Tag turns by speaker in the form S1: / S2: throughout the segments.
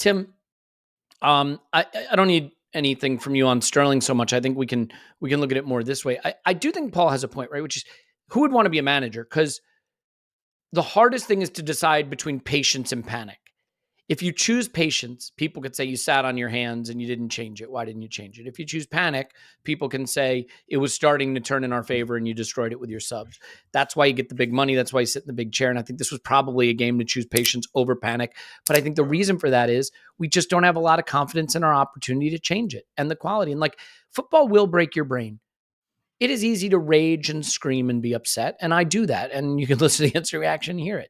S1: Tim, I don't need anything from you on Sterling so much. I think we can look at it more this way. I do think Paul has a point, right? Which is, who would want to be a manager? Because the hardest thing is to decide between patience and panic. If you choose patience, people could say you sat on your hands and you didn't change it. Why didn't you change it? If you choose panic, people can say it was starting to turn in our favor and you destroyed it with your subs. That's why you get the big money. That's why you sit in the big chair. And I think this was probably a game to choose patience over panic. But I think the reason for that is we just don't have a lot of confidence in our opportunity to change it and the quality. And like, football will break your brain. It is easy to rage and scream and be upset. And I do that. And you can listen to the instant reaction and hear it.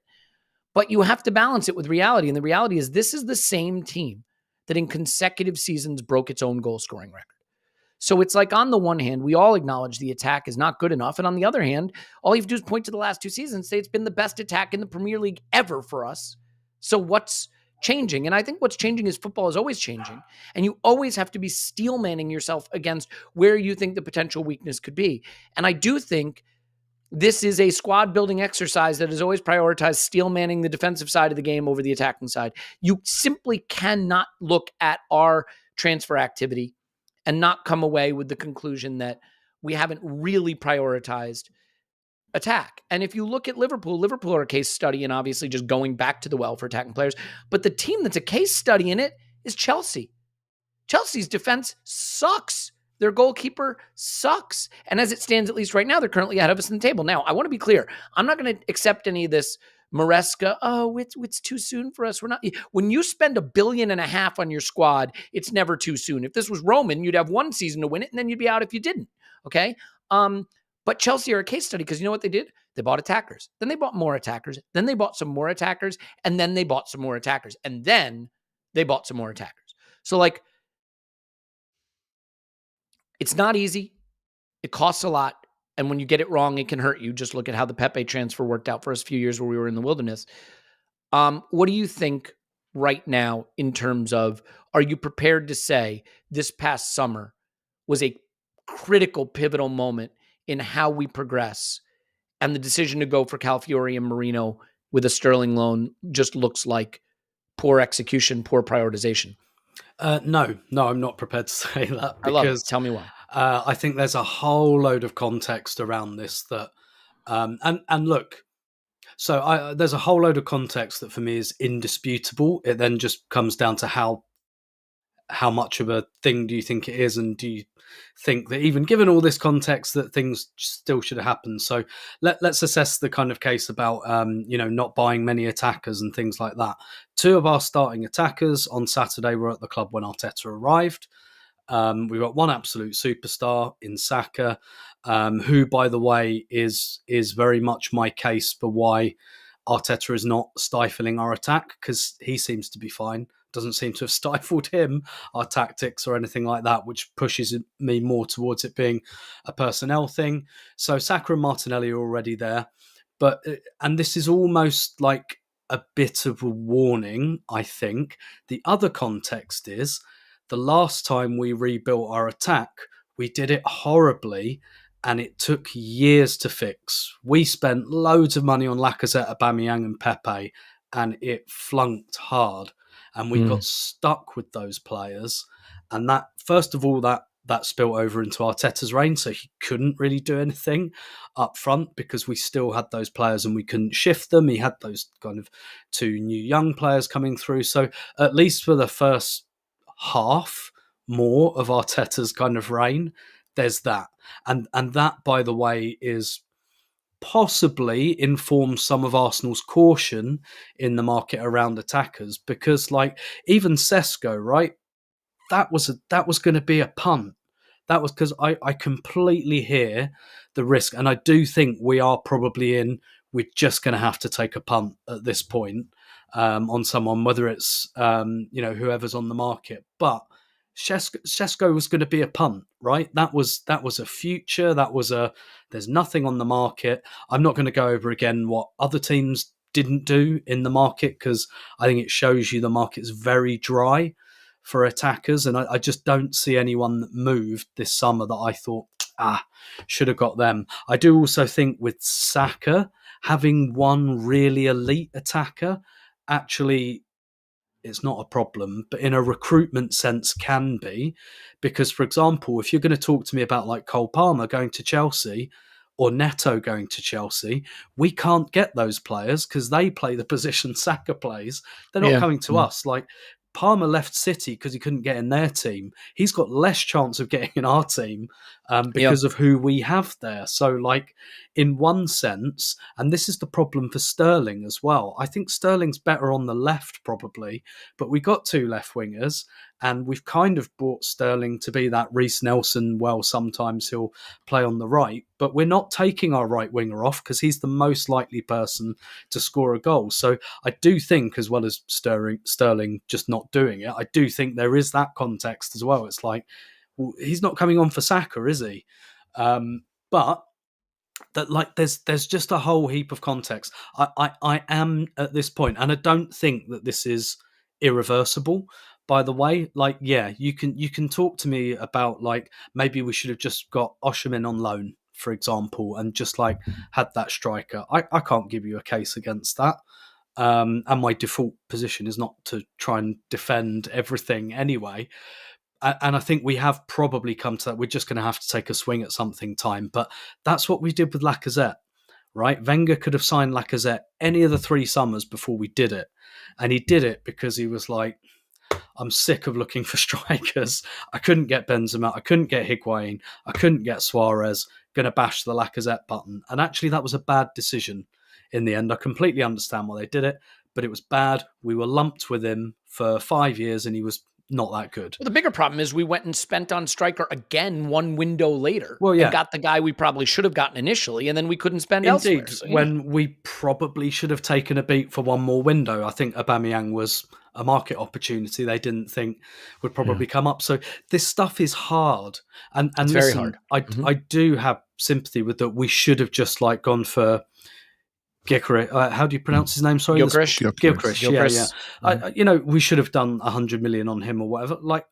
S1: But you have to balance it with reality. And the reality is, this is the same team that in consecutive seasons broke its own goal scoring record. So it's like, on the one hand, we all acknowledge the attack is not good enough. And on the other hand, all you have to do is point to the last 2 seasons and say it's been the best attack in the Premier League ever for us. So what's changing? And I think what's changing is football is always changing. And you always have to be steel manning yourself against where you think the potential weakness could be. And I do think this is a squad building exercise that has always prioritized steel manning the defensive side of the game over the attacking side. You simply cannot look at our transfer activity and not come away with the conclusion that we haven't really prioritized attack. And if you look at Liverpool are a case study in obviously just going back to the well for attacking players. But the team that's a case study in it is Chelsea. Chelsea's defense sucks. Their goalkeeper sucks. And as it stands, at least right now, they're currently ahead of us in the table. Now, I want to be clear. I'm not going to accept any of this Maresca. Oh, it's too soon for us. We're not. When you spend $1.5 billion on your squad, it's never too soon. If this was Roman, you'd have one season to win it, and then you'd be out if you didn't. Okay. But Chelsea are a case study because you know what they did? They bought attackers. Then they bought more attackers. Then they bought some more attackers. And then they bought some more attackers. And then they bought some more attackers. So, like, it's not easy. It costs a lot. And when you get it wrong, it can hurt you. Just look at how the Pepe transfer worked out for us a few years where we were in the wilderness. What do you think right now in terms of, are you prepared to say this past summer was a critical, pivotal moment in how we progress, and the decision to go for Calafiori and Marino with a Sterling loan just looks like poor execution, poor prioritization?
S2: No, I'm not prepared to say that, because
S1: I love it. Tell me why.
S2: I think there's a whole load of context around this that, and look, so there's a whole load of context that for me is indisputable. It then just comes down to how much of a thing do you think it is, and do you think that even given all this context that things still should have happened? So let's assess the kind of case about not buying many attackers and things like that. 2 of our starting attackers on Saturday were at the club when Arteta arrived. We've got one absolute superstar in Saka, who, by the way, is very much my case for why Arteta is not stifling our attack, because he seems to be fine. Doesn't seem to have stifled him, our tactics or anything like that, which pushes me more towards it being a personnel thing. So Saka and Martinelli are already there. And this is almost like a bit of a warning, I think. The other context is the last time we rebuilt our attack, we did it horribly and it took years to fix. We spent loads of money on Lacazette, Aubameyang and Pepe, and it flunked hard. And we got stuck with those players. And that, first of all, that spilled over into Arteta's reign. So he couldn't really do anything up front because we still had those players and we couldn't shift them. He had those kind of 2 new young players coming through. So at least for the first half more of Arteta's kind of reign, there's that. And that, by the way, is possibly informs some of Arsenal's caution in the market around attackers, because like even Sesko, right? That was going to be a punt. That was because I completely hear the risk, and I do think we are probably we're just going to have to take a punt at this point on someone, whether it's whoever's on the market, but Sesko was going to be a punt, right? That was a future. There's nothing on the market. I'm not going to go over again what other teams didn't do in the market, because I think it shows you the market's very dry for attackers. And I just don't see anyone that moved this summer that I thought, should have got them. I do also think with Saka, having one really elite attacker actually it's not a problem, but in a recruitment sense can be. Because, for example, if you're going to talk to me about like Cole Palmer going to Chelsea or Neto going to Chelsea, we can't get those players because they play the position Saka plays. They're not
S1: Yeah.
S2: coming to us. Like, Palmer left City because he couldn't get in their team. He's got less chance of getting in our team
S1: Yeah.
S2: because of who we have there. So, like, in one sense, and this is the problem for Sterling as well. I think Sterling's better on the left, probably, but we got two left wingers, and we've kind of brought Sterling to be that Reece Nelson. Well, sometimes he'll play on the right, but we're not taking our right winger off because he's the most likely person to score a goal. So I do think, as well as Sterling just not doing it, I do think there is that context as well. It's like, well, he's not coming on for Saka, is he? But that, like, there's just a whole heap of context. I am at this point, and I don't think that this is irreversible. By the way, like, yeah, you can talk to me about, like, maybe we should have just got Osherman on loan, for example, and just like had that striker. I can't give you a case against that. And my default position is not to try and defend everything anyway. And I think we have probably come to that. We're just going to have to take a swing at something time. But that's what we did with Lacazette, right? Wenger could have signed Lacazette any of the 3 summers before we did it. And he did it because he was like, I'm sick of looking for strikers. I couldn't get Benzema. I couldn't get Higuain. I couldn't get Suarez. Going to bash the Lacazette button. And actually, that was a bad decision in the end. I completely understand why they did it, but it was bad. We were lumped with him for 5 years and he was not that good.
S1: Well, the bigger problem is we went and spent on striker again one window later,
S2: well, yeah,
S1: and got the guy we probably should have gotten initially, and then we couldn't spend
S2: indeed,
S1: elsewhere. So,
S2: when we probably should have taken a beat for one more window. I think Aubameyang was a market opportunity they didn't think would probably come up. So this stuff is hard. And
S1: it's
S2: listen,
S1: very hard.
S2: I do have sympathy with that. We should have just like gone for Gyökeres. How do you pronounce his name? Sorry, Gyökeres. Yeah. We should have done 100 million on him or whatever. Like,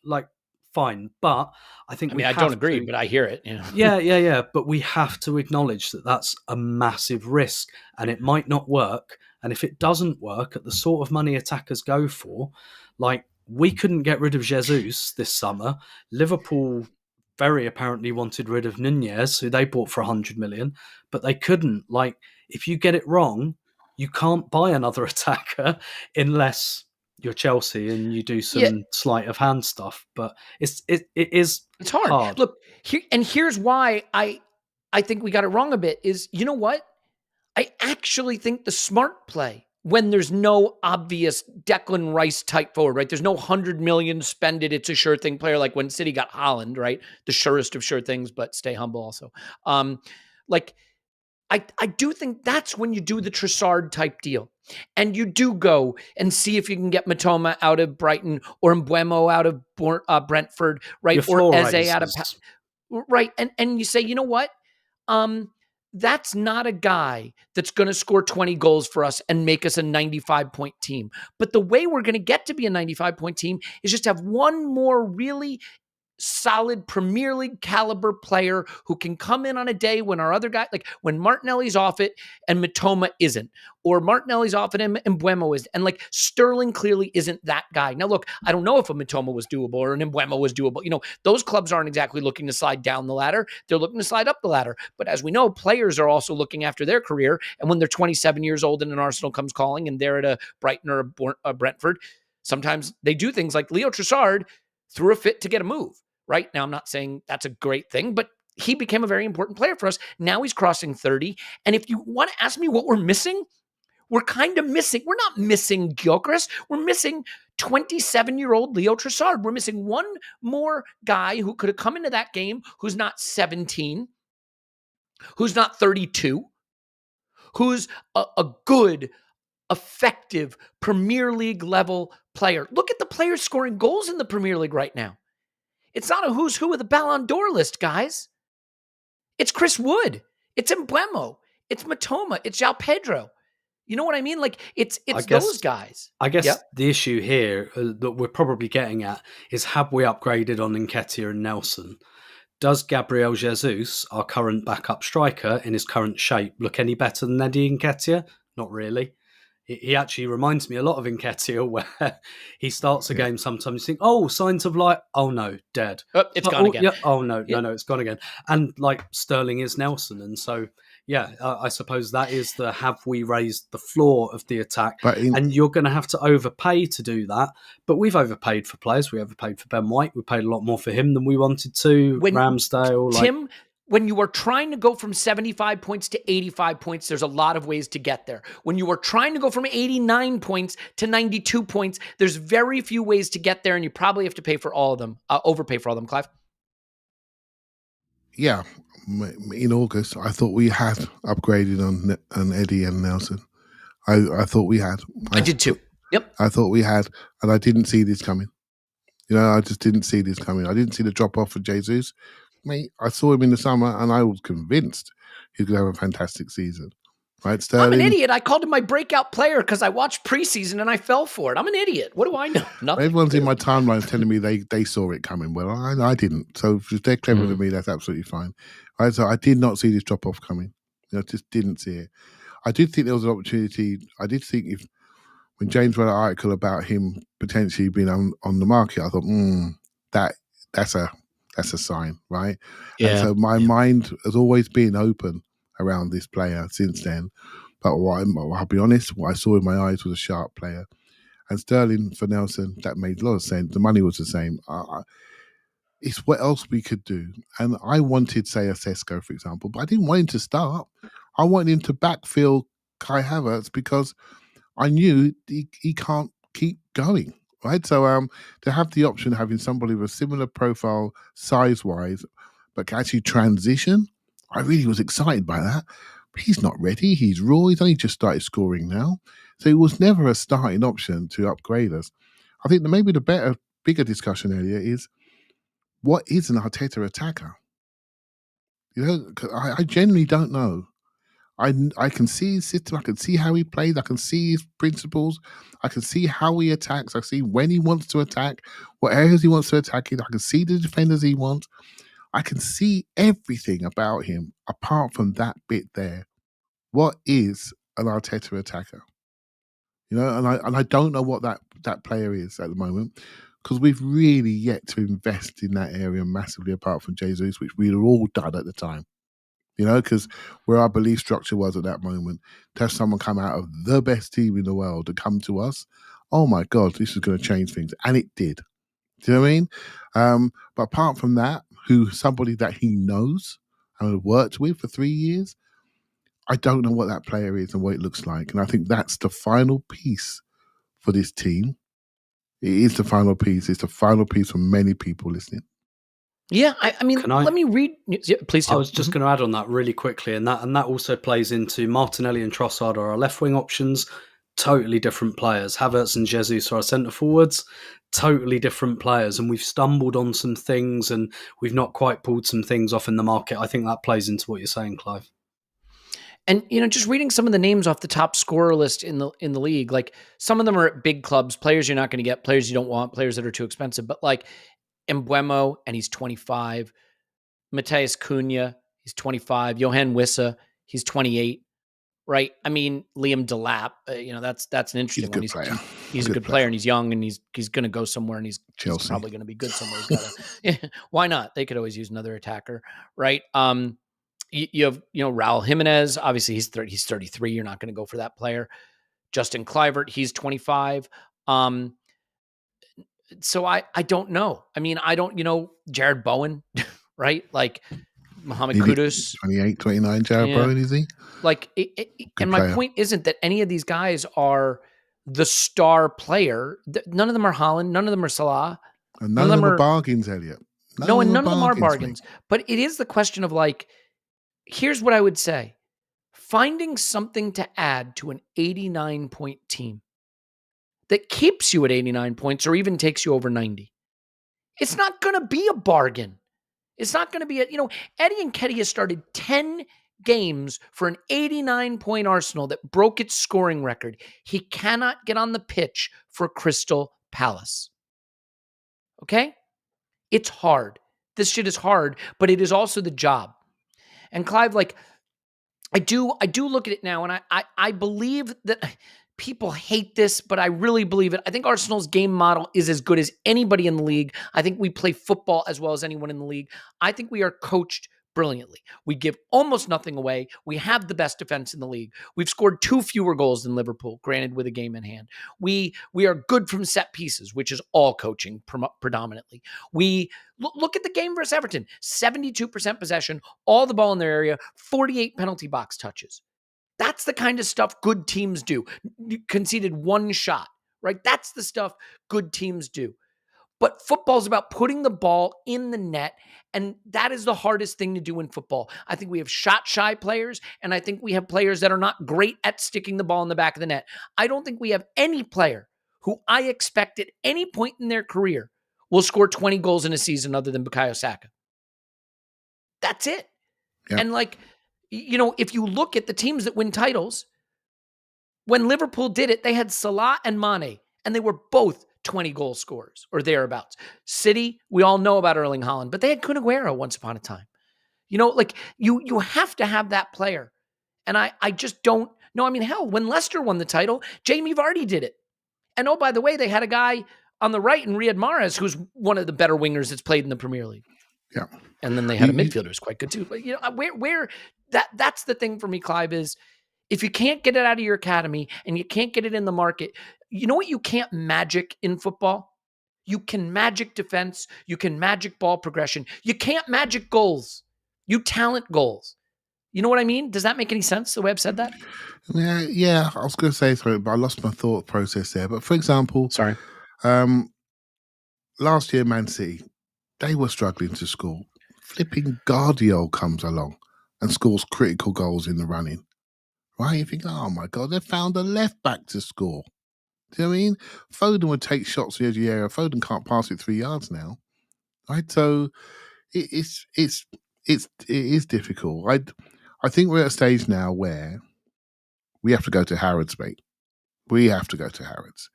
S2: fine. But I think
S1: I don't agree, but I hear it.
S2: Yeah. But we have to acknowledge that that's a massive risk, and it might not work. And if it doesn't work at the sort of money attackers go for, like, we couldn't get rid of Jesus this summer. Liverpool very apparently wanted rid of Nunez, who they bought for 100 million, but they couldn't. Like, if you get it wrong, you can't buy another attacker unless you're Chelsea and you do some sleight of hand stuff. But it's hard.
S1: Look, here's why I think we got it wrong a bit is, you know what? I actually think the smart play, when there's no obvious Declan Rice type forward, right? There's no 100 million, spend it, it's a sure thing player, like when City got Haaland, right? The surest of sure things, but stay humble also. I do think that's when you do the Trossard type deal. And you do go and see if you can get Matoma out of Brighton or Mbeumo out of Brentford, right? Or Eze out of... Right. And you say, you know what? That's not a guy that's going to score 20 goals for us and make us a 95-point team. But the way we're going to get to be a 95-point team is just have one more really solid Premier League caliber player who can come in on a day when our other guy, like when Martinelli's off it and Matoma isn't, or Martinelli's off it and Mbeumo is, and like Sterling clearly isn't that guy. Now, look, I don't know if a Matoma was doable or an Mbeumo was doable. Those clubs aren't exactly looking to slide down the ladder. They're looking to slide up the ladder. But as we know, players are also looking after their career. And when they're 27 years old and an Arsenal comes calling and they're at a Brighton or a Brentford, sometimes they do things like Leo Trossard threw a fit to get a move. Right now, I'm not saying that's a great thing, but he became a very important player for us. Now he's crossing 30. And if you want to ask me what we're missing, we're kind of missing. We're not missing Gyökeres. We're missing 27-year-old Leo Trossard. We're missing one more guy who could have come into that game who's not 17, who's not 32, who's a good, effective Premier League level player. Look at the players scoring goals in the Premier League right now. It's not a who's who of the Ballon d'Or list, guys. It's Chris Wood. It's Mbeumo. It's Matoma. It's João Pedro. You know what I mean? Like, it's those guys.
S2: I guess the issue here that we're probably getting at is, have we upgraded on Nketiah and Nelson? Does Gabriel Jesus, our current backup striker in his current shape, look any better than Eddie Nketiah? Not really. he actually reminds me a lot of Nketiah, where he starts a game sometimes, you think, oh, signs of light. Oh, no, dead.
S1: Oh, it's gone
S2: Oh,
S1: again.
S2: yeah. Oh, no,
S1: Yeah.
S2: it's gone again. And like Sterling is Nelson. And so, yeah, I suppose that is the have we raised the floor of the attack.
S3: But
S2: And you're going to have to overpay to do that. But we've overpaid for players. We overpaid for Ben White. We paid a lot more for him than we wanted to. Ramsdale.
S1: Tim, when you are trying to go from 75 points to 85 points, there's a lot of ways to get there. When you are trying to go from 89 points to 92 points, there's very few ways to get there, and you probably have to pay for all of them, overpay for all of them, Clive.
S3: Yeah, in August, I thought we had upgraded on Eddie and Nelson. I thought we had.
S1: I did too. Yep.
S3: I thought we had, and I didn't see this coming. I just didn't see this coming. I didn't see the drop off for Jesus. Mate, I saw him in the summer, and I was convinced he could have a fantastic season. Right, Sterling?
S1: I'm an idiot. I called him my breakout player because I watched preseason and I fell for it. I'm an idiot. What do I know? Nothing.
S3: Everyone's in my timeline telling me they saw it coming. Well, I didn't. So if they're clever than me, that's absolutely fine. Right, so I did not see this drop off coming. Just didn't see it. I did think there was an opportunity. I did think when James read an article about him potentially being on the market, I thought, that's a sign, right?
S1: Yeah.
S3: And so my mind has always been open around this player since then. But I'll be honest, what I saw in my eyes was a sharp player. And Sterling for Nelson, that made a lot of sense. The money was the same. It's what else we could do. And I wanted, say, a Sesko, for example, but I didn't want him to start. I wanted him to backfill Kai Havertz because I knew he can't keep going, right? So to have the option of having somebody with a similar profile size-wise, but can actually transition, I really was excited by that. But he's not ready. He's raw. He's only just started scoring now. So it was never a starting option to upgrade us. I think that maybe the bigger discussion area is, what is an Arteta attacker? I genuinely don't know. I can see his system. I can see how he plays. I can see his principles. I can see how he attacks. I see when he wants to attack, what areas he wants to attack in. I can see the defenders he wants. I can see everything about him apart from that bit there. What is an Arteta attacker? And I don't know what that player is at the moment, because we've really yet to invest in that area massively apart from Jesus, which we'd all done at the time. Because where our belief structure was at that moment, to have someone come out of the best team in the world to come to us, oh my God, this is going to change things. And it did. Do you know what I mean? But apart from that, somebody that he knows and have worked with for 3 years, I don't know what that player is and what it looks like. And I think that's the final piece for this team. It is the final piece. It's the final piece for many people listening.
S1: Yeah, I mean, let me read. Yeah, please do.
S2: I was just going to add on that really quickly, and that also plays into Martinelli and Trossard are our left wing options. Totally different players. Havertz and Jesus are our centre forwards. Totally different players, and we've stumbled on some things, and we've not quite pulled some things off in the market. I think that plays into what you're saying, Clive.
S1: And just reading some of the names off the top scorer list in the league, like some of them are at big clubs, players you're not going to get, players you don't want, players that are too expensive. But like Mbeumo, and he's 25. Matheus Cunha, he's 25. Johan Wissa, he's 28. Right? I mean, Liam Delap, that's an interesting one. He's a good player, and he's young, and he's going to go somewhere, and he's probably going to be good somewhere. Why not? They could always use another attacker, right? You have, Raul Jimenez. Obviously, he's 33. You're not going to go for that player. Justin Kluivert, he's 25. So I don't know. I mean, I don't, Jared Bowen, right? Like Mohamed Kudus.
S3: 28, 29, Jared Bowen, is he?
S1: Like, and my point isn't that any of these guys are the star player. None of them are Haaland. None of them are Salah.
S3: And none of them are bargains, Elliot.
S1: None of them are bargains. But it is the question of like, here's what I would say. Finding something to add to an 89-point team that keeps you at 89 points or even takes you over 90. It's not going to be a bargain. It's not going to be Eddie Nketiah started 10 games for an 89-point Arsenal that broke its scoring record. He cannot get on the pitch for Crystal Palace. Okay? It's hard. This shit is hard, but it is also the job. And Clive, like, I do look at it now, and I believe that People hate this, but I really believe it. I think Arsenal's game model is as good as anybody in the league. I think we play football as well as anyone in the league. I think we are coached brilliantly. We give almost nothing away. We have the best defense in the league. We've scored 2 fewer goals than Liverpool, granted with a game in hand. We are good from set pieces, which is all coaching predominantly. We look at the game versus Everton, 72% possession, all the ball in their area, 48 penalty box touches. That's the kind of stuff good teams do. You conceded 1 shot, right? That's the stuff good teams do. But football is about putting the ball in the net, and that is the hardest thing to do in football. I think we have shot-shy players, and I think we have players that are not great at sticking the ball in the back of the net. I don't think we have any player who I expect at any point in their career will score 20 goals in a season other than Bukayo Saka. That's it.
S3: Yeah.
S1: And if you look at the teams that win titles, when Liverpool did it, they had Salah and Mane, and they were both 20 goal scorers or thereabouts. City, we all know about Erling Haaland, but they had Kun Aguero once upon a time. You have to have that player. And I just don't know. I mean, hell, when Leicester won the title, Jamie Vardy did it. And oh, by the way, they had a guy on the right in Riyad Mahrez, who's one of the better wingers that's played in the Premier League.
S3: Yeah.
S1: And then they had a midfielder who's quite good too. But that's the thing for me, Clive, is if you can't get it out of your academy and you can't get it in the market, you know what you can't magic in football? You can magic defense. You can magic ball progression. You can't magic goals. You talent goals. You know what I mean? Does that make any sense, the way I've said that?
S3: Yeah. I was going to say something, but I lost my thought process there. But for example,
S1: Sorry.
S3: Last year, Man City, they were struggling to score. Flipping Guardiola comes along and scores critical goals in the running. Right? You think, oh my God, they've found a left back to score. Do you know what I mean? Foden would take shots in the edge of the area. Foden can't pass it 3 yards now. Right? So it is difficult. I think we're at a stage now where we have to go to Harrods, mate. We have to go to Harrods.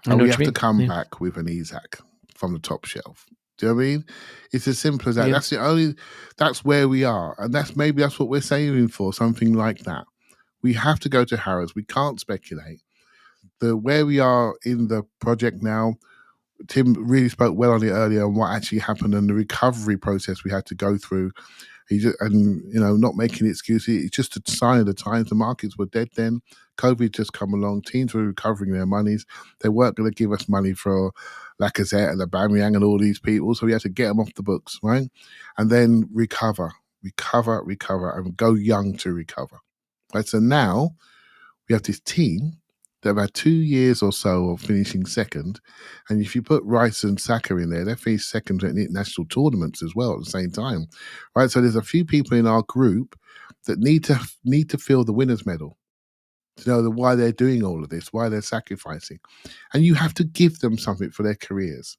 S3: And we have to come back with an Isaac from the top shelf. Do you know what I mean? It's as simple as that. Yeah. That's where we are. And that's what we're saving for, something like that. We have to go to Harrods. We can't speculate. Where we are in the project now, Tim really spoke well on it earlier on what actually happened and the recovery process we had to go through. Not making excuses. It's just a sign of the times. The markets were dead then. COVID just come along. Teams were recovering their monies. They weren't going to give us money for Lacazette and Aubameyang and all these people. So we had to get them off the books, right? And then recover, and go young to recover. Right? So now we have this team that have had 2 years or so of finishing second. And if you put Rice and Saka in there, they finished second in international tournaments as well at the same time. Right? So there's a few people in our group that need to feel the winner's medal to know why they're doing all of this, why they're sacrificing. And you have to give them something for their careers.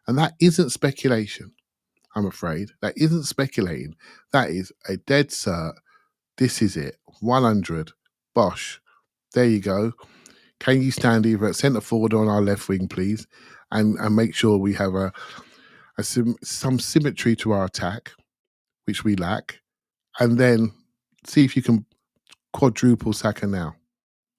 S3: And that isn't speculation, I'm afraid. That isn't speculating. That is a dead cert. This is it. 100. Bosh. There you go. Can you stand either at centre forward or on our left wing, please? And make sure we have some symmetry to our attack, which we lack. And then see if you can quadruple Saka now.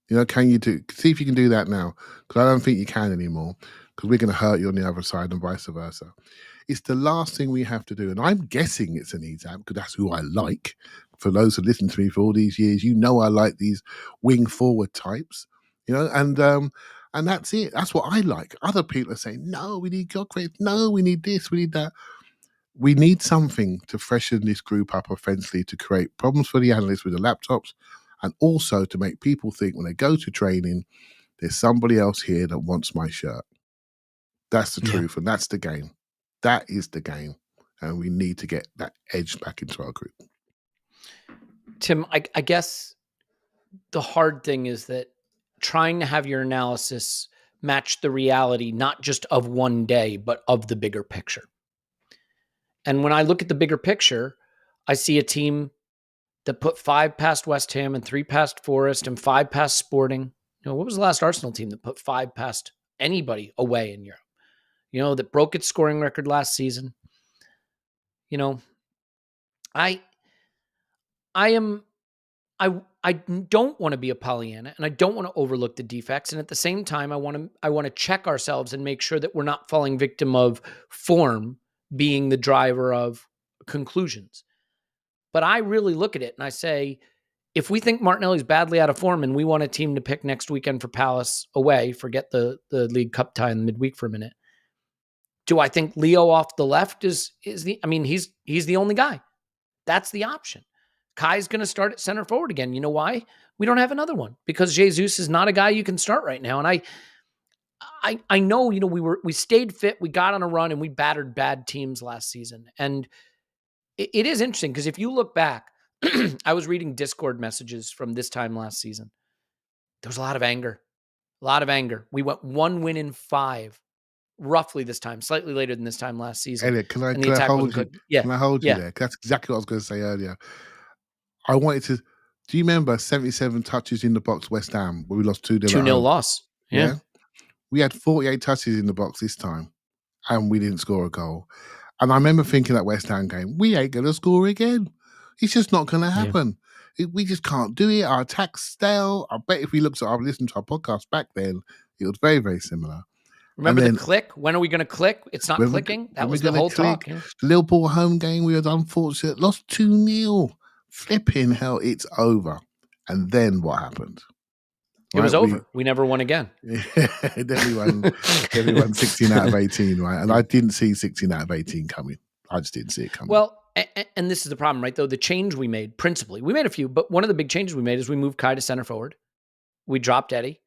S3: See if you can do that now? Because I don't think you can anymore, because we're going to hurt you on the other side and vice versa. It's the last thing we have to do. And I'm guessing it's an Isaac because that's who I like. For those who listen to me for all these years, I like these wing forward types, and that's it. That's what I like. Other people are saying, no, we need Gyökeres. No, we need this, we need that. We need something to freshen this group up offensively to create problems for the analysts with the laptops, and also to make people think when they go to training, there's somebody else here that wants my shirt. That's the truth, and that's the game. That is the game, and we need to get that edge back into our group.
S1: Tim, I guess the hard thing is that trying to have your analysis match the reality, not just of one day, but of the bigger picture. And when I look at the bigger picture, I see a team that put 5 past West Ham and 3 past Forest and 5 past Sporting. What was the last Arsenal team that put 5 past anybody away in Europe? That broke its scoring record last season. I am I don't want to be a Pollyanna, and I don't want to overlook the defects. And at the same time, I want to check ourselves and make sure that we're not falling victim of form being the driver of conclusions. But I really look at it and I say, if we think Martinelli's badly out of form and we want a team to pick next weekend for Palace away, forget the League Cup tie in the midweek for a minute. Do I think Leo off the left is he's the only guy. That's the option. Kai's going to start at center forward again. You know why? We don't have another one, because Jesus is not a guy you can start right now. And I know, we stayed fit, we got on a run, and we battered bad teams last season. And it is interesting because if you look back, I was reading Discord messages from this time last season. There was a lot of anger. We went 1 win in 5, roughly this time, slightly later than this time last season.
S3: Elliot, can I hold you?
S1: Yeah.
S3: Can I hold you there? That's exactly what I was going to say earlier. I wanted to. Do you remember 77 touches in the box, West Ham, where we lost 2-0?
S1: 2-0 loss. Yeah.
S3: We had 48 touches in the box this time, and we didn't score a goal. And I remember thinking that West Ham game, we ain't going to score again. It's just not going to happen. We just can't do it. Our attack's stale. I bet if we listened to our podcast back then, it was very, very similar.
S1: Remember the click? When are we going to click? It's not clicking. That was the whole talk. Yeah.
S3: The Liverpool home game, we were unfortunate. Lost 2-0. Flipping hell, it's over. And then what happened?
S1: It was over. We never won again.
S3: Then we won 16 out of 18, right? And I didn't see 16 out of 18 coming. I just didn't see it coming.
S1: Well, and this is the problem, right? Though the change we made, principally, we made a few, but one of the big changes we made is we moved Kai to center forward. We dropped Eddie.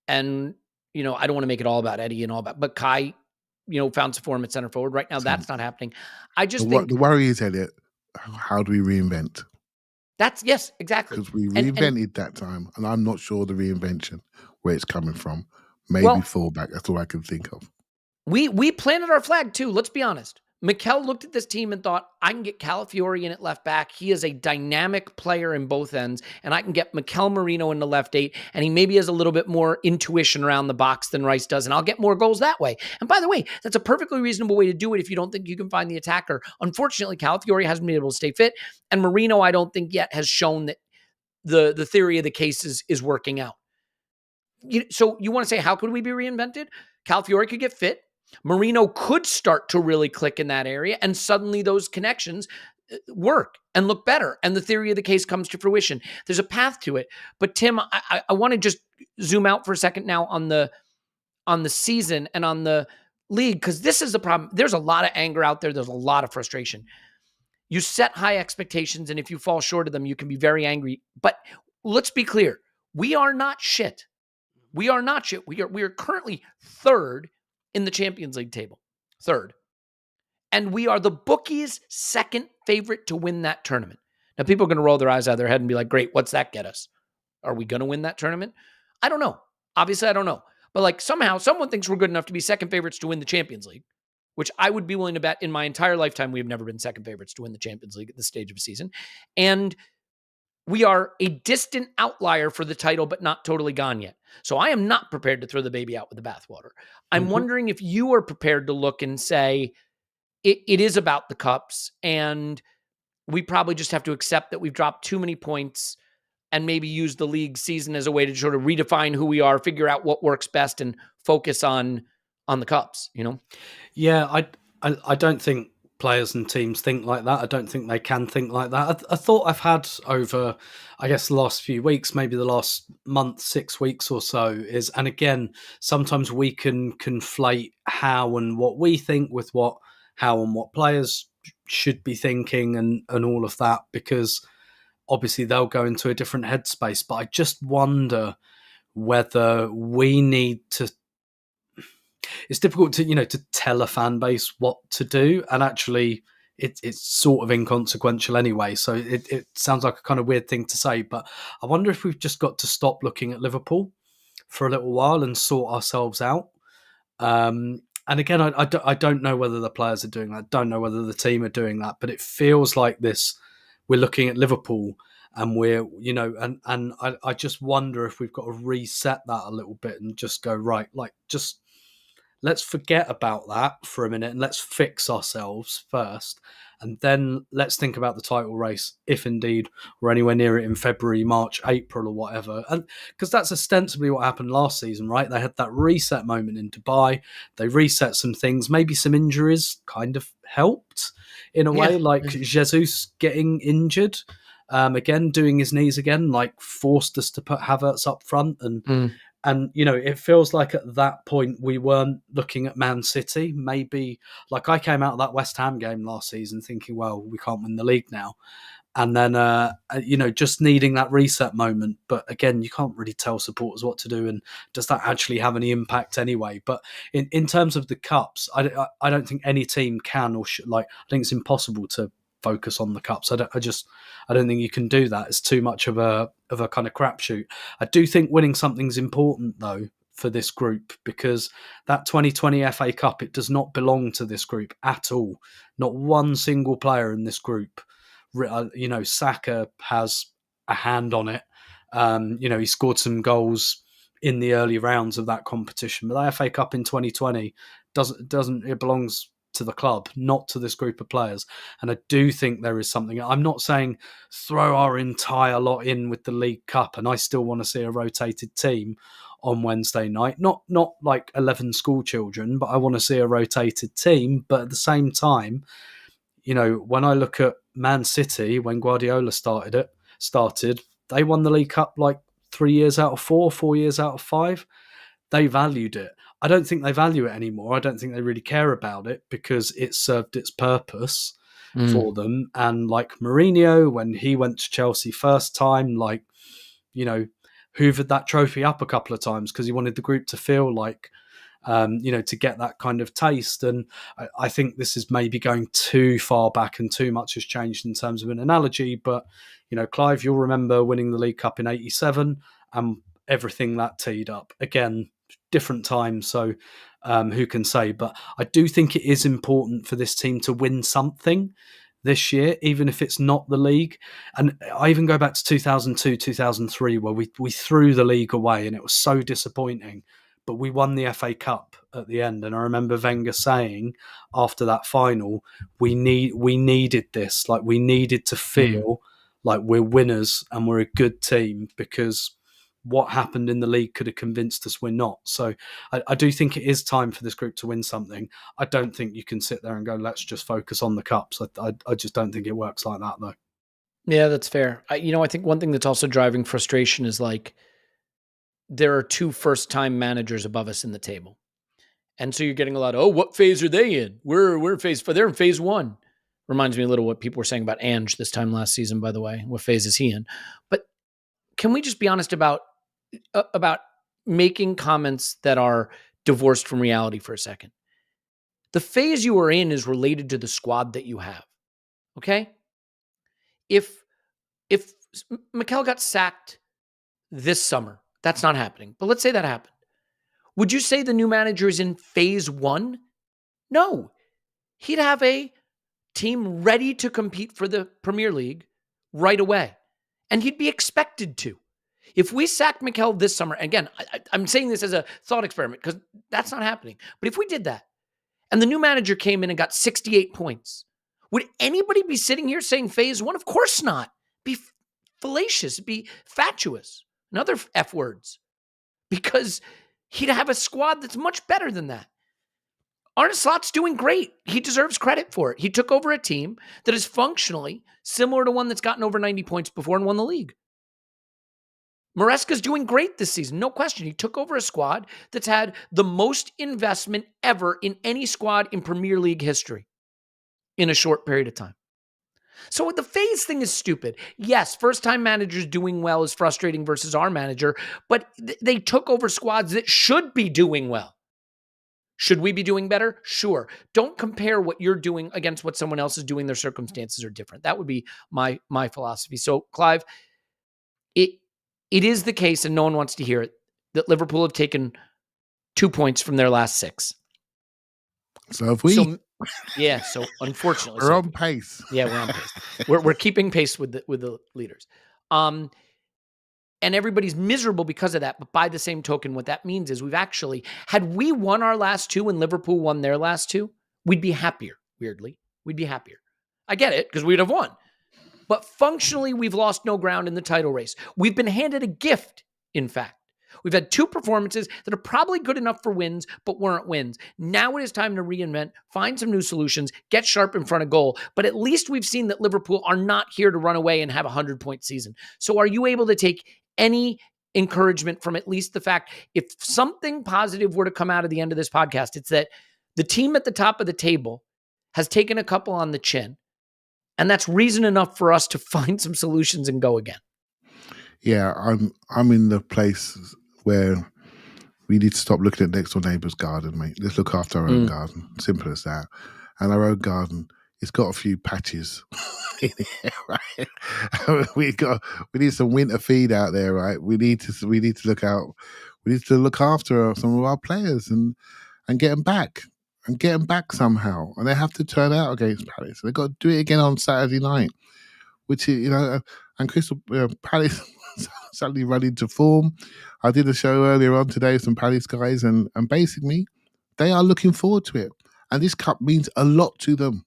S1: And, I don't want to make it all about Eddie and all that, but Kai, found some form at center forward. Right now, that's not happening. I just think
S3: the worry is, Elliot, how do we reinvent?
S1: Yes, exactly.
S3: Because we reinvented that time, and I'm not sure the reinvention, where it's coming from. Maybe fallback. That's all I can think of.
S1: We planted our flag too. Let's be honest. Mikel looked at this team and thought, I can get Calafiori in at left back. He is a dynamic player in both ends, and I can get Mikel Merino in the left 8, and he maybe has a little bit more intuition around the box than Rice does, and I'll get more goals that way. And by the way, that's a perfectly reasonable way to do it if you don't think you can find the attacker. Unfortunately, Calafiori hasn't been able to stay fit, and Merino, I don't think yet has shown that the theory of the case is working out. So you want to say, how could we be reinvented? Calafiori could get fit. Merino could start to really click in that area, and suddenly those connections work and look better, and the theory of the case comes to fruition. There's a path to it. But Tim, I want to just zoom out for a second now on the season and on the league, because this is the problem. There's a lot of anger out there. There's a lot of frustration. You set high expectations, and if you fall short of them, you can be very angry. But let's be clear. We are not shit. We are not shit. We are currently 3rd in the Champions League table. 3rd. And we are the bookies' 2nd favorite to win that tournament. Now, people are going to roll their eyes out of their head and be like, great, what's that get us? Are we going to win that tournament? I don't know. Obviously, I don't know. But somehow, someone thinks we're good enough to be 2nd favorites to win the Champions League, which I would be willing to bet in my entire lifetime we have never been 2nd favorites to win the Champions League at this stage of a season. And we are a distant outlier for the title, but not totally gone yet. So I am not prepared to throw the baby out with the bathwater. I'm wondering if you are prepared to look and say, it is about the cups, and we probably just have to accept that we've dropped too many points and maybe use the league season as a way to sort of redefine who we are, figure out what works best, and focus on the cups,
S2: Yeah, I don't think players and teams think like that. I don't think they can think like that. A thought I've had over, I guess, the last few weeks, maybe the last month, 6 weeks or so is, and again, sometimes we can conflate how and what we think with how and what players should be thinking and all of that, because obviously they'll go into a different headspace. But I just wonder whether we need to. It's difficult to tell a fan base what to do, and actually it's sort of inconsequential anyway. So it sounds like a kind of weird thing to say, but I wonder if we've just got to stop looking at Liverpool for a little while and sort ourselves out. And again, I don't know whether the players are doing that. I don't know whether the team are doing that, but it feels like this. We're looking at Liverpool and we're, and I just wonder if we've got to reset that a little bit and just go, right, let's forget about that for a minute and let's fix ourselves first. And then let's think about the title race, if indeed we're anywhere near it in February, March, April, or whatever. And because that's ostensibly what happened last season, right? They had that reset moment in Dubai. They reset some things. Maybe some injuries kind of helped in a way, like Jesus getting injured. Again, doing his knees again, like forced us to put Havertz up front. And, you know, it feels like at that point we weren't looking at Man City. Maybe, like, I came out of that West Ham game last season thinking, well, we can't win the league now. And then, you know, just needing that reset moment. But again, you can't really tell supporters what to do. And does that actually have any impact anyway? But in terms of the Cups, I don't think any team can or should. Like, I think it's impossible to focus on the Cups. I don't think you can do that. It's too much of a kind of crapshoot. I do think winning something's important though for this group, because that 2020 FA Cup, it does not belong to this group at all. Not one single player in this group. You know, Saka has a hand on it. You know, he scored some goals in the early rounds of that competition, but the FA Cup in 2020 doesn't it belongs to the club, not to this group of players. And I do think there is something. I'm not saying throw our entire lot in with the League Cup, and I still want to see a rotated team on Wednesday night. Not like 11 school children, but I want to see a rotated team. But at the same time, you know, when I look at Man City, when Guardiola started, they won the League Cup like 3 years out of 4 years out of 5. They valued it. I don't think they value it anymore. I don't think they really care about it because it served its purpose for them. And like Mourinho, when he went to Chelsea first time, like, you know, hoovered that trophy up a couple of times because he wanted the group to feel like, you know, to get that kind of taste. And I think this is maybe going too far back and too much has changed in terms of an analogy. But, you know, Clive, you'll remember winning the League Cup in '87 and everything that teed up. Again, different time, so who can say? But I do think it is important for this team to win something this year, even if it's not the league. And I even go back to 2002, 2003, where we threw the league away and it was so disappointing. But we won the FA Cup at the end. And I remember Wenger saying after that final, we needed this. Like, we needed to feel like we're winners and we're a good team, because what happened in the league could have convinced us we're not. So I do think it is time for this group to win something. I don't think you can sit there and go, let's just focus on the Cups. I just don't think it works like that, though.
S1: Yeah, that's fair. I think one thing that's also driving frustration is like there are 2 first-time managers above us in the table. And so you're getting a lot of, what phase are they in? We're in phase 4. They're in phase 1. Reminds me a little what people were saying about Ange this time last season, by the way. What phase is he in? But can we just be honest about making comments that are divorced from reality for a second? The phase you are in is related to the squad that you have. Okay? If Mikel got sacked this summer, that's not happening. But let's say that happened. Would you say the new manager is in phase 1? No. He'd have a team ready to compete for the Premier League right away. And he'd be expected to. If we sacked Mikel this summer, again, I'm saying this as a thought experiment because that's not happening. But if we did that and the new manager came in and got 68 points, would anybody be sitting here saying phase 1? Of course not. Be fallacious, be fatuous, and other F words, because he'd have a squad that's much better than that. Arne Slot's doing great. He deserves credit for it. He took over a team that is functionally similar to one that's gotten over 90 points before and won the league. Maresca's doing great this season, no question. He took over a squad that's had the most investment ever in any squad in Premier League history in a short period of time. So the phase thing is stupid. Yes, first-time managers doing well is frustrating versus our manager, but they took over squads that should be doing well. Should we be doing better? Sure. Don't compare what you're doing against what someone else is doing. Their circumstances are different. That would be my philosophy. So, Clive, it is the case, and no one wants to hear it, that Liverpool have taken 2 points from their last 6.
S3: So have we.
S1: So unfortunately.
S3: We're on pace.
S1: Yeah, we're on pace. We're keeping pace with the leaders. And everybody's miserable because of that. But by the same token, what that means is had we won our last 2 and Liverpool won their last 2, we'd be happier, weirdly. We'd be happier. I get it, because we'd have won. But functionally, we've lost no ground in the title race. We've been handed a gift, in fact. We've had 2 performances that are probably good enough for wins, but weren't wins. Now it is time to reinvent, find some new solutions, get sharp in front of goal. But at least we've seen that Liverpool are not here to run away and have a 100-point season. So are you able to take any encouragement from at least the fact, if something positive were to come out of the end of this podcast, it's that the team at the top of the table has taken a couple on the chin. And that's reason enough for us to find some solutions and go again.
S3: Yeah, I'm in the place where we need to stop looking at next door neighbour's garden, mate. Let's look after our own garden. Simple as that. And our own garden, it's got a few patches in it, right? we need some winter feed out there, right? We need to look out. We need to look after some of our players and get them back. And get them back somehow. And they have to turn out against Palace. They've got to do it again on Saturday night, which is, and Crystal Palace suddenly run into form. I did a show earlier on today with some Palace guys, and basically they are looking forward to it. And this cup means a lot to them.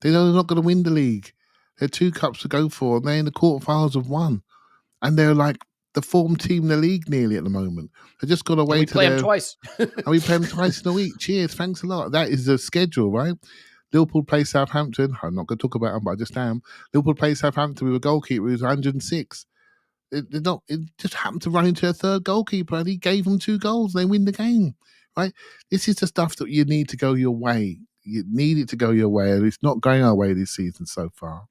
S3: They know they're not going to win the league. There are 2 cups to go for, and they're in the quarterfinals of 1. And they're like the form team in the league nearly at the moment. They just got away to
S1: play them twice.
S3: And we play them twice in a week. Cheers, thanks a lot. That is the schedule, right? Liverpool play Southampton. I'm not going to talk about them, but I just am. Liverpool play Southampton with a goalkeeper who's 106. It just happened to run into a third goalkeeper, and he gave them 2 goals. They win the game, right? This is the stuff that you need to go your way. You need it to go your way, and it's not going our way this season so far.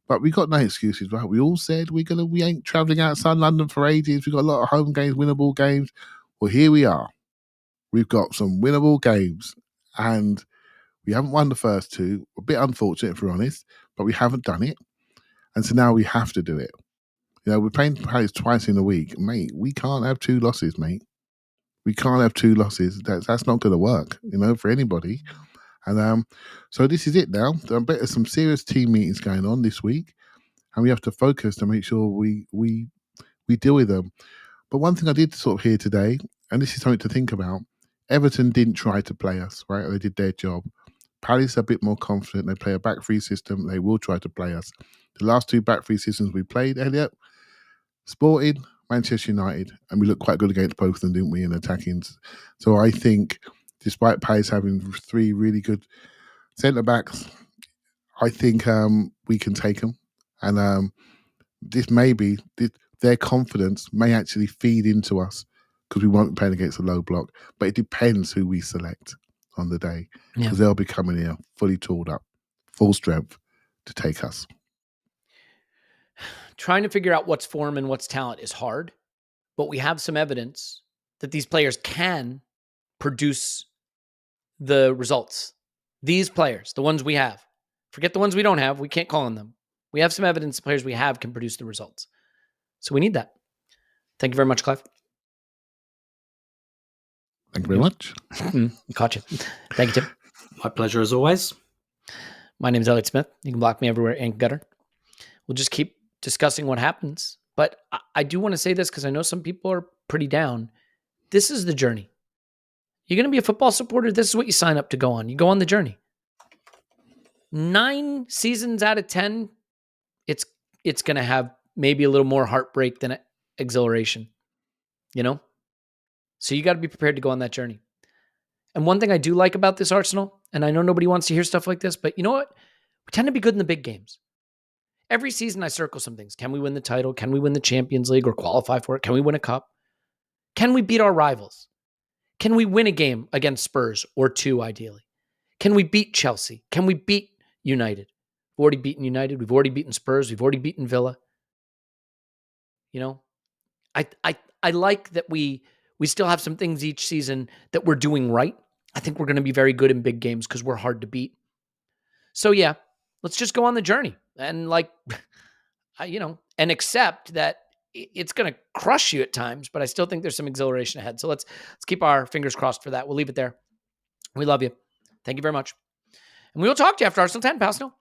S3: But we got no excuses, right? We all said we ain't travelling outside London for ages. We've got a lot of home games, winnable games. Well, here we are. We've got some winnable games, and we haven't won the first 2. A bit unfortunate, if we're honest, but we haven't done it. And so now we have to do it. We're playing Palace twice in a week. Mate, we can't have 2 losses, mate. We can't have 2 losses. That's not going to work, for anybody. And so this is it now. I bet there's some serious team meetings going on this week, and we have to focus to make sure we deal with them. But one thing I did sort of hear today, and this is something to think about, Everton didn't try to play us, right? They did their job. Palace are a bit more confident. They play a back 3 system. They will try to play us. The last 2 back 3 systems we played, Elliot, Sporting, Manchester United, and we looked quite good against both of them, didn't we, in attacking. So I think, despite Palace having 3 really good centre-backs, I think we can take them. And their confidence may actually feed into us, because we won't be playing against a low block. But it depends who we select on the day, because they'll be coming here fully tooled up, full strength to take us.
S1: Trying to figure out what's form and what's talent is hard, but we have some evidence that these players can produce the results. These players, the ones we have, forget the ones we don't have, we can't call on them. We have some evidence the players we have can produce the results. So we need that. Thank you very much, Clive.
S3: Thank you very much.
S1: Caught you. Thank you, Tim.
S2: My pleasure as always.
S1: My name is Elliot Smith. You can block me everywhere and gutter. We'll just keep discussing what happens. But I do want to say this because I know some people are pretty down. This is the journey. You're going to be a football supporter. This is what you sign up to go on. You go on the journey. 9 seasons out of 10, it's going to have maybe a little more heartbreak than exhilaration, So you got to be prepared to go on that journey. And one thing I do like about this Arsenal, and I know nobody wants to hear stuff like this, but you know what? We tend to be good in the big games. Every season I circle some things. Can we win the title? Can we win the Champions League or qualify for it? Can we win a cup? Can we beat our rivals? Can we win a game against Spurs or 2 ideally? Can we beat Chelsea? Can we beat United? We've already beaten United. We've already beaten Spurs. We've already beaten Villa. I like that we still have some things each season that we're doing right. I think we're going to be very good in big games because we're hard to beat. So yeah, let's just go on the journey and and accept that it's going to crush you at times, but I still think there's some exhilaration ahead. So let's keep our fingers crossed for that. We'll leave it there. We love you. Thank you very much. And we will talk to you after Arsenal 10, pal.